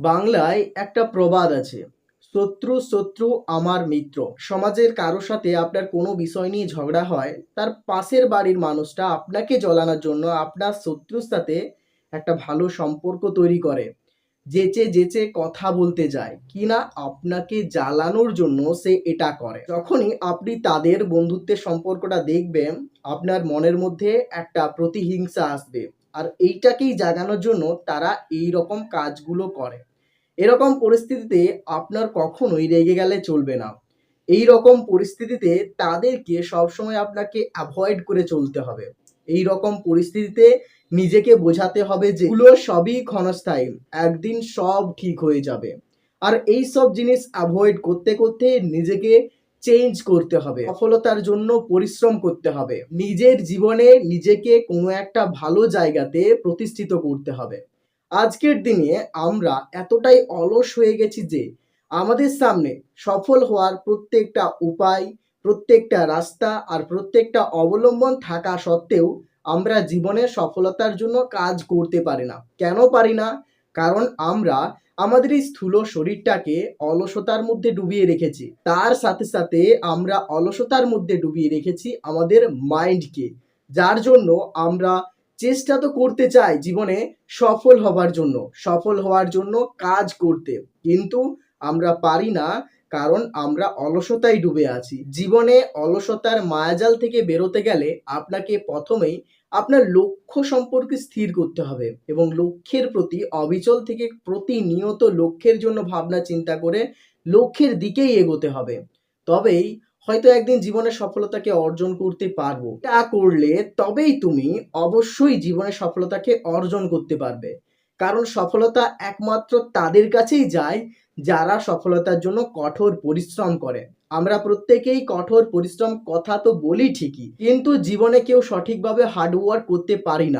বাংলায় একটা প্রবাদ আছে, শত্রু শত্রু আমার মিত্র। সমাজের কারো সাথে আপনার কোনো বিষয় নিয়ে ঝগড়া হয়, তার পাশের বাড়ির মানুষটা আপনাকে জ্বলানোর জন্য আপনার শত্রুর সাথে একটা ভালো সম্পর্ক তৈরি করে, যেচে যেচে কথা বলতে যায় কিনা আপনাকে জ্বালানোর জন্য সে এটা করে। যখনই আপনি তাদের বন্ধুত্বের সম্পর্কটা দেখবেন, আপনার মনের মধ্যে একটা প্রতিহিংসা আসবে, আর এইটাকেই জাগানোর জন্য তারা এই রকম কাজগুলো করে। এরকম পরিস্থিতিতে আপনার কখনোই রেগে গেলে চলবে না। এই রকম পরিস্থিতিতে তাদেরকে সবসময় আপনাকে অ্যাভয়েড করে চলতে হবে। এই রকম পরিস্থিতিতে নিজেকে বোঝাতে হবে যে এগুলো সবই ক্ষণস্থায়ী, একদিন সব ঠিক হয়ে যাবে। আর এই সব জিনিস অ্যাভয়েড করতে করতে নিজেকে চেঞ্জ করতে হবে, সফলতার জন্য পরিশ্রম করতে হবে, নিজের জীবনে নিজেকে কোনো একটা ভালো জায়গাতে প্রতিষ্ঠিত করতে হবে। আজকের দিনে আমরা এতটাই অলস হয়ে গেছি যে আমাদের সামনে সফল হওয়ার প্রত্যেকটা উপায়, প্রত্যেকটা রাস্তা আর প্রত্যেকটা অবলম্বন থাকা সত্ত্বেও আমরা জীবনের সফলতার জন্য কাজ করতে পারি না। কেন পারি না? কারণ আমরা আমাদের এই স্থূল শরীরটাকে অলসতার মধ্যে ডুবিয়ে রেখেছি, তার সাথে সাথে আমরা অলসতার মধ্যে ডুবিয়ে রেখেছি আমাদের মাইন্ডকে, যার জন্য আমরা চেষ্টা তো করতে চাই জীবনে সফল হবার জন্য, সফল হওয়ার জন্য কাজ করতে, কিন্তু আমরা পারি না, কারণ আমরা অলসতায় ডুবে আছি। জীবনে অলসতার মায়াজাল থেকে বেরোতে গেলে আপনাকে প্রথমেই আপনার লক্ষ্য সম্পর্কে স্থির করতে হবে এবং লক্ষ্যের প্রতি অবিচল থেকে প্রতিনিয়ত লক্ষ্যের জন্য ভাবনা চিন্তা করে লক্ষ্যের দিকেই এগোতে হবে। তবেই হয়তো একদিন জীবনে সফলতাকে অর্জন করতে পারবো। তা করলে তবেই তুমি অবশ্যই জীবনে সফলতাকে অর্জন করতে পারবে। কারণ সফলতা একমাত্র তাদের কাছেই যায় যারা সফলতার জন্য কঠোর পরিশ্রম করে। আমরা প্রত্যেকেই কঠোর পরিশ্রম কথা তো বলি ঠিকই, কিন্তু জীবনে কেউ সঠিকভাবে হার্ডওয়ার্ক করতে পারি না।